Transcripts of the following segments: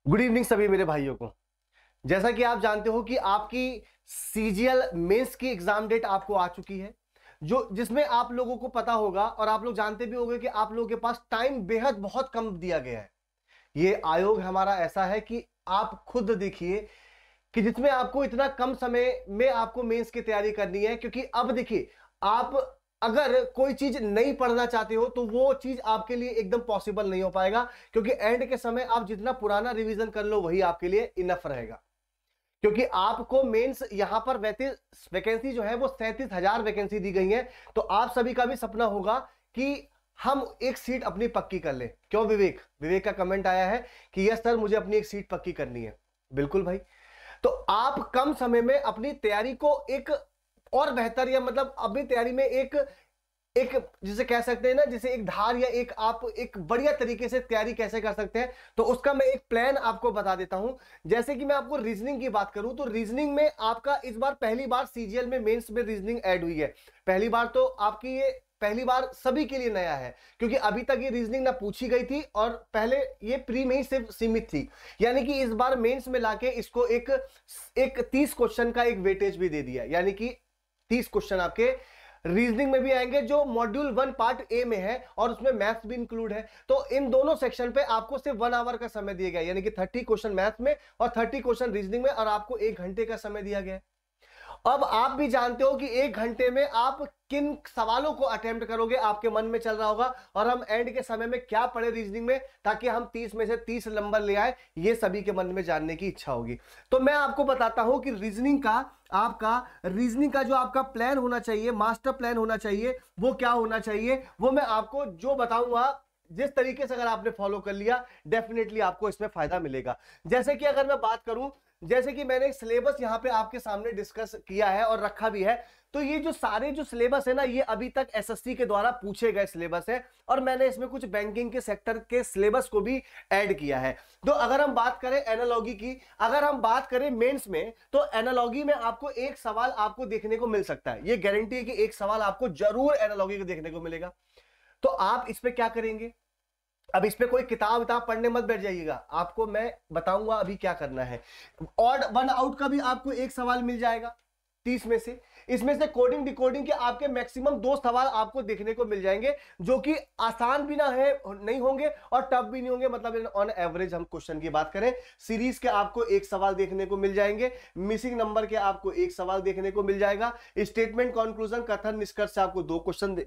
Good evening सभी मेरे भाइयों को। जैसा कि आप जानते हो कि आपकी सीजीएल मेंस की एग्जाम डेट आपको आ चुकी है, जो जिसमें आप लोगों को पता होगा और आप लोग जानते भी होंगे कि आप लोगों के पास टाइम बेहद बहुत कम दिया गया है। ये आयोग हमारा ऐसा है कि आप खुद देखिए कि जिसमें आपको इतना कम समय में आपको मेंस की तैयारी करनी है, क्योंकि अब देखिए आप अगर कोई चीज नहीं पढ़ना चाहते हो तो वो चीज आपके लिए एकदम पॉसिबल नहीं हो पाएगा, क्योंकि एंड के समय आप जितना पुराना रिवीजन कर लो वही आपके लिए इनफ रहेगा। क्योंकि आपको मेंस यहां पर वैकेंसी जो है वो 37,000 वैकेंसी दी गई है। तो आप सभी का भी सपना होगा कि हम एक सीट अपनी पक्की कर लें। क्यों विवेक? विवेक का कमेंट आया है कि यस सर, मुझे अपनी एक सीट पक्की करनी है। बिल्कुल भाई, तो आप कम समय में अपनी तैयारी को एक और बेहतर, या मतलब अपनी तैयारी में एक एक जिसे कह सकते हैं ना, जिसे एक धार या एक आप एक बढ़िया तरीके से तैयारी कैसे कर सकते हैं, तो उसका मैं एक प्लान आपको बता देता हूं। जैसे कि मैं आपको रीजनिंग की बात करूं तो रीजनिंग में आपका इस बार पहली बार सीजीएल में मेंस में रीजनिंग ऐड हुई है। पहली बार तो आपकी ये पहली बार सभी के लिए नया है, क्योंकि अभी तक ये रीजनिंग ना पूछी गई थी और पहले ये प्री में ही सिर्फ सीमित थी। यानी कि इस बार मेंस में लाके इसको एक 30 क्वेश्चन का एक वेटेज भी दे दिया, यानी कि 30 क्वेश्चन आपके रीजनिंग में भी आएंगे जो मॉड्यूल 1 पार्ट ए में है, और उसमें मैथ्स भी इंक्लूड है। तो इन दोनों सेक्शन पे आपको सिर्फ 1 आवर का समय दिया गया, यानी कि 30 क्वेश्चन मैथ्स में और 30 क्वेश्चन रीजनिंग में, और आपको 1 घंटे का समय दिया गया है। अब आप भी जानते हो कि 1 घंटे में आप किन सवालों को अटेम्प्ट करोगे, आपके मन में चल रहा होगा, और हम एंड के समय में क्या पढ़े रीजनिंग में ताकि हम 30 में से 30 नंबर ले आए, ये सभी के मन में जानने की इच्छा होगी। तो मैं आपको बताता हूं कि रीजनिंग का जो आपका प्लान होना चाहिए, मास्टर प्लान होना चाहिए, वो क्या होना चाहिए, वो मैं आपको जो बताऊंगा, जिस तरीके से अगर आपने फॉलो कर लिया डेफिनेटली आपको इसमें फायदा मिलेगा। जैसे कि अगर मैं बात करूं, जैसे कि मैंने सिलेबस यहां पे आपके सामने डिस्कस किया है और रखा भी है, तो ये जो सारे जो सिलेबस है ना, ये अभी तक एसएससी के द्वारा पूछे गए सिलेबस है, और मैंने इसमें कुछ बैंकिंग के सेक्टर के सिलेबस को भी ऐड किया है। तो अगर हम बात करें एनालॉजी की, अगर हम बात करें मेंस में, तो एनालॉजी में आपको एक सवाल आपको देखने को मिल सकता है। ये गारंटी है कि एक सवाल आपको जरूर एनालॉजी को देखने को मिलेगा। तो आप इस पे क्या करेंगे? अब इस पे कोई किताब पढ़ने मत बैठ जाइएगा, आपको मैं बताऊंगा अभी क्या करना है। ऑड वन आउट का भी आपको एक सवाल मिल जाएगा 30 में से। इसमें से कोडिंग डिकोडिंग के आपके मैक्सिमम 2 सवाल आपको देखने को मिल जाएंगे, जो कि आसान भी नहीं होंगे और टफ भी नहीं होंगे। मतलब ऑन एवरेज हम क्वेश्चन की बात करें, सीरीज के आपको एक सवाल देखने को मिल जाएंगे, मिसिंग नंबर के आपको एक सवाल देखने को मिल जाएगा, स्टेटमेंट कंक्लूजन कथन निष्कर्ष से आपको 2 क्वेश्चन,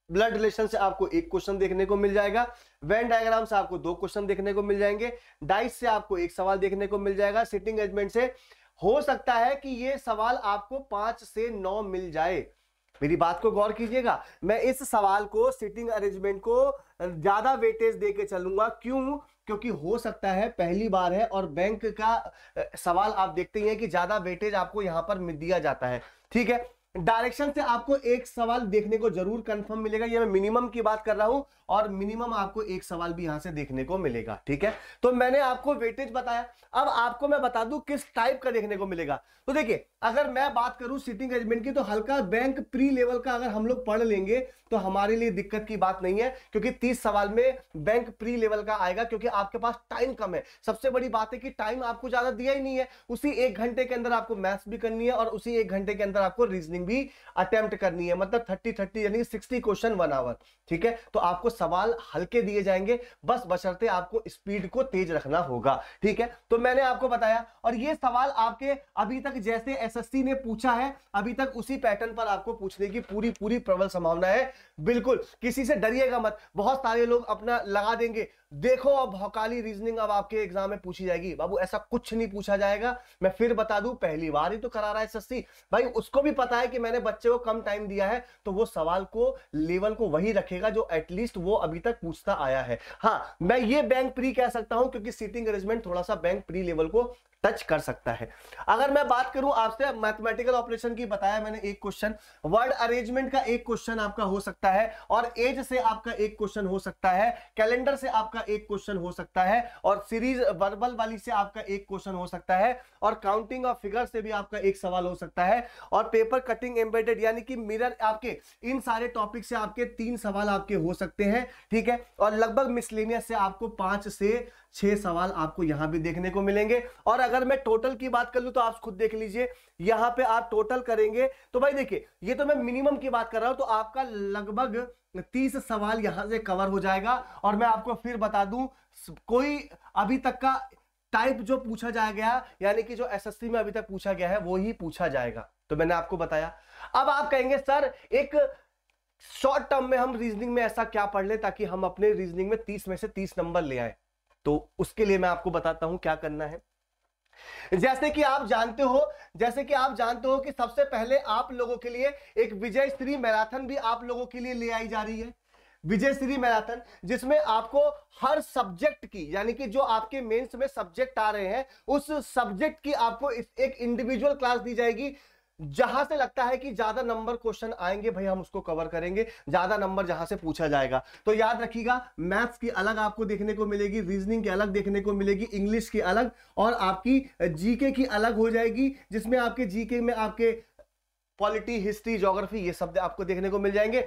ब्लड रिलेशन से आपको 1 क्वेश्चन देखने को मिल जाएगा, वेन डायग्राम से आपको 2 क्वेश्चन देखने को मिल जाएंगे, डाइस से आपको 1 सवाल देखने को मिल जाएगा, सिटिंग अरेंजमेंट से हो सकता है कि ये सवाल आपको 5 से 9 मिल जाए। मेरी बात को गौर कीजिएगा, मैं इस सवाल को सिटिंग अरेंजमेंट को ज्यादा वेटेज देके चलूंगा। क्यों? क्योंकि हो सकता है पहली बार है और बैंक का सवाल आप देखते ही हैं कि ज्यादा वेटेज आपको यहां पर दिया जाता है। ठीक है, डायरेक्शन से आपको 1 सवाल देखने को जरूर कंफर्म मिलेगा, ये मैं मिनिमम की बात कर रहा हूं, और मिनिमम आपको 1 सवाल भी यहां से देखने को मिलेगा। ठीक है, तो मैंने आपको वेटेज बताया। अब आपको मैं बता दूं किस टाइप का देखने को मिलेगा। तो देखिए, अगर मैं बात करूं सिटिंग अरेंजमेंट की, तो हल्का बैंक प्री लेवल का अगर हम लोग पढ़ लेंगे तो हमारे लिए दिक्कत की बात नहीं है, क्योंकि 30 सवाल में बैंक प्री लेवल का आएगा, क्योंकि आपके पास टाइम कम है। सबसे बड़ी बात है कि टाइम आपको ज्यादा दिया ही नहीं है, उसी 1 घंटे के अंदर आपको मैथ्स भी करनी है और उसी 1 घंटे के अंदर आपको रीजनिंग भी अटेम्प्ट करनी है। मतलब 30 यानी 60 क्वेश्चन 1 आवर। ठीक है, तो आपको सवाल हल्के दिए जाएंगे, बस बशर्ते आपको स्पीड को तेज रखना होगा। ठीक है, तो मैंने आपको बताया, और ये सवाल आपके अभी तक जैसे एसएससी ने पूछा है, अभी तक उसी पैटर्न पर आपको पूछने की पूरी प्रबल संभावना है। बिल्कुल किसी से डरिएगा मत। बहुत सारे लोग अपना लगा देंगे, देखो अब भौकाली रीजनिंग अब आपके एग्जाम में पूछी जाएगी। बाबू ऐसा कुछ नहीं पूछा जाएगा। मैं फिर बता दूं, पहली बार ही तो करा रहा है एसएससी भाई, उसको भी पता है कि मैंने बच्चे को कम टाइम दिया है, तो वो सवाल को लेवल को वही रखेगा जो एटलीस्ट वो अभी तक पूछता आया है। हाँ, मैं ये बैंक प्री कह सकता हूं, क्योंकि सीटिंग अरेंजमेंट थोड़ा सा बैंक प्री लेवल को टच कर सकता है। अगर मैं बात करूं आपसे मैथमेटिकल ऑपरेशन की, बताया मैंने एक क्वेश्चन, वर्ड अरेंजमेंट का एक क्वेश्चन आपका हो सकता है, और एज से आपका एक क्वेश्चन हो सकता है, कैलेंडर से आपका एक क्वेश्चन हो सकता है, और सीरीज वर्बल वाली से आपका एक क्वेश्चन हो सकता है, और काउंटिंग ऑफ फिगर से भी आपका एक सवाल हो सकता है, और पेपर कटिंग एम्बेडेड यानी कि मिरर, आपके इन सारे टॉपिक से आपके 3 सवाल आपके हो सकते हैं, ठीक है। और लगभग मिसलेनियस से आपको 5 से 6 सवाल आपको यहां भी देखने को मिलेंगे। और अगर मैं टोटल की बात कर लूं तो आप खुद देख लीजिए, यहां पे आप टोटल करेंगे तो भाई देखिए, ये तो मैं मिनिमम की बात कर रहा हूं, तो आपका लगभग 30 सवाल यहां से कवर हो जाएगा। और मैं आपको फिर बता दूं, कोई अभी तक का टाइप जो पूछा जाएगा, यानी कि जो एसएससी में अभी तक पूछा गया है वो ही पूछा जाएगा, तो मैंने आपको बताया। अब आप कहेंगे सर एक शॉर्ट टर्म में हम रीजनिंग में ऐसा क्या पढ़ ले ताकि हम अपने रीजनिंग में 30 में से 30 नंबर ले आए, तो उसके लिए मैं आपको बताता हूं क्या करना है। जैसे कि आप जानते हो कि सबसे पहले आप लोगों के लिए एक विजय श्री मैराथन भी आप लोगों के लिए ले आई जा रही है, विजय श्री मैराथन, जिसमें आपको हर सब्जेक्ट की, यानी कि जो आपके मेंस में सब्जेक्ट आ रहे हैं उस सब्जेक्ट की आपको एक इंडिविजुअल क्लास दी जाएगी। जहां से लगता है कि ज्यादा नंबर क्वेश्चन आएंगे भाई हम उसको कवर करेंगे, ज्यादा नंबर जहां से पूछा जाएगा। तो याद रखिएगा, मैथ्स की अलग आपको देखने को मिलेगी, रीजनिंग की अलग देखने को मिलेगी, इंग्लिश की अलग, और आपकी जीके की अलग हो जाएगी, जिसमें आपके जीके में आपके पॉलिटी, हिस्ट्री, ज्योग्राफी, ये शब्द आपको देखने को मिल जाएंगे,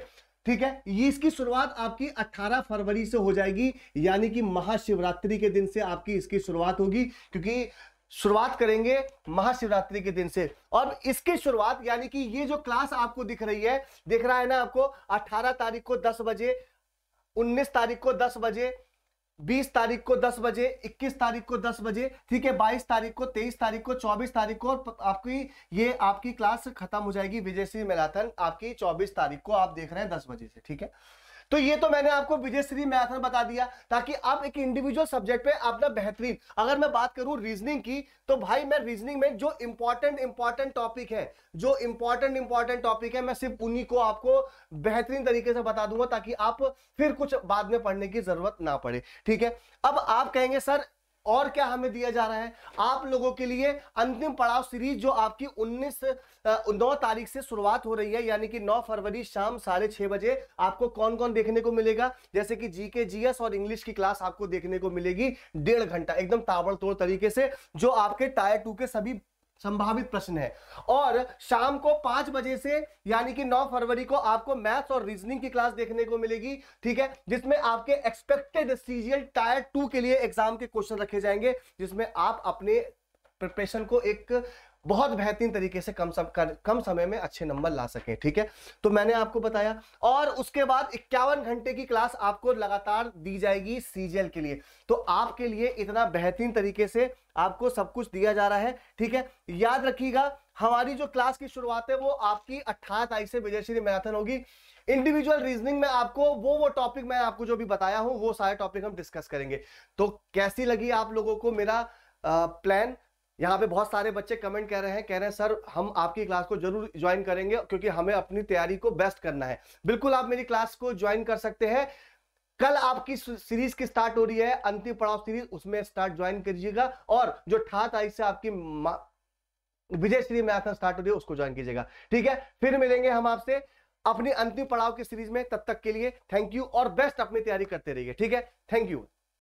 ठीक है। ये इसकी शुरुआत आपकी 18 फरवरी से हो जाएगी, यानी कि महाशिवरात्रि के दिन से आपकी इसकी शुरुआत होगी, क्योंकि शुरुआत करेंगे महाशिवरात्रि के दिन से। और इसकी शुरुआत, यानी कि ये जो क्लास आपको दिख रही है, दिख रहा है ना आपको, 18 तारीख को 10 बजे, 19 तारीख को 10 बजे, 20 तारीख को 10 बजे, 21 तारीख को 10 बजे, ठीक है, 22 तारीख को, 23 तारीख को, 24 तारीख को, और आपकी ये आपकी क्लास खत्म हो जाएगी विजयश्री मैराथन आपकी 24 तारीख को, आप देख रहे हैं 10 बजे से, ठीक है। तो ये तो मैंने आपको विजयश्री मैराथन बता दिया, ताकि आप एक इंडिविजुअल सब्जेक्ट पे अपना बेहतरीन, अगर मैं बात करूं रीजनिंग की, तो भाई मैं रीजनिंग में जो इंपॉर्टेंट टॉपिक है मैं सिर्फ उन्हीं को आपको बेहतरीन तरीके से बता दूंगा, ताकि आप फिर कुछ बाद में पढ़ने की जरूरत ना पड़े, ठीक है। अब आप कहेंगे सर और क्या हमें दिया जा रहा है, आप लोगों के लिए अंतिम पड़ाव सीरीज जो आपकी 9 तारीख से शुरुआत हो रही है, यानी कि 9 फरवरी शाम 6:30 बजे आपको कौन कौन देखने को मिलेगा, जैसे कि जीके, जीएस और इंग्लिश की क्लास आपको देखने को मिलेगी 1.5 घंटा एकदम ताबड़तोड़ तरीके से, जो आपके टायर 2 के सभी संभावित प्रश्न है। और शाम को 5 बजे से, यानी कि 9 फरवरी को आपको मैथ्स और रीजनिंग की क्लास देखने को मिलेगी, ठीक है, जिसमें आपके एक्सपेक्टेड सीजीएल टायर 2 के लिए एग्जाम के क्वेश्चन रखे जाएंगे, जिसमें आप अपने प्रिपरेशन को एक बहुत बेहतरीन तरीके से कम समय में अच्छे नंबर ला सकें, ठीक है। तो मैंने आपको बताया, और उसके बाद 51 घंटे की क्लास आपको लगातार दी जाएगी सीजीएल के लिए। तो आपके लिए इतना बेहतरीन तरीके से आपको सब कुछ दिया जा रहा है, ठीक है। याद रखिएगा, हमारी जो क्लास की शुरुआत है वो आपकी 18 तारीख से विजयश्री मैराथन होगी। इंडिविजुअल रीजनिंग में आपको वो टॉपिक मैं आपको जो भी बताया हूं वो सारे टॉपिक हम डिस्कस करेंगे। तो कैसी लगी आप लोगों को मेरा प्लान? यहाँ पे बहुत सारे बच्चे कमेंट कह रहे हैं सर हम आपकी क्लास को जरूर ज्वाइन करेंगे, क्योंकि हमें अपनी तैयारी को बेस्ट करना है। बिल्कुल आप मेरी क्लास को ज्वाइन कर सकते हैं। कल आपकी सीरीज की स्टार्ट हो रही है, अंतिम पड़ाव सीरीज, उसमें स्टार्ट ज्वाइन करिएगा। और जो 18 तारीख से आपकी विजयश्री मैराथन स्टार्ट हो रही है उसको ज्वाइन कीजिएगा, ठीक है। फिर मिलेंगे हम आपसे अपनी अंतिम पड़ाव की सीरीज में, तब तक के लिए थैंक यू, और बेस्ट अपनी तैयारी करते रहिए, ठीक है। Thank you.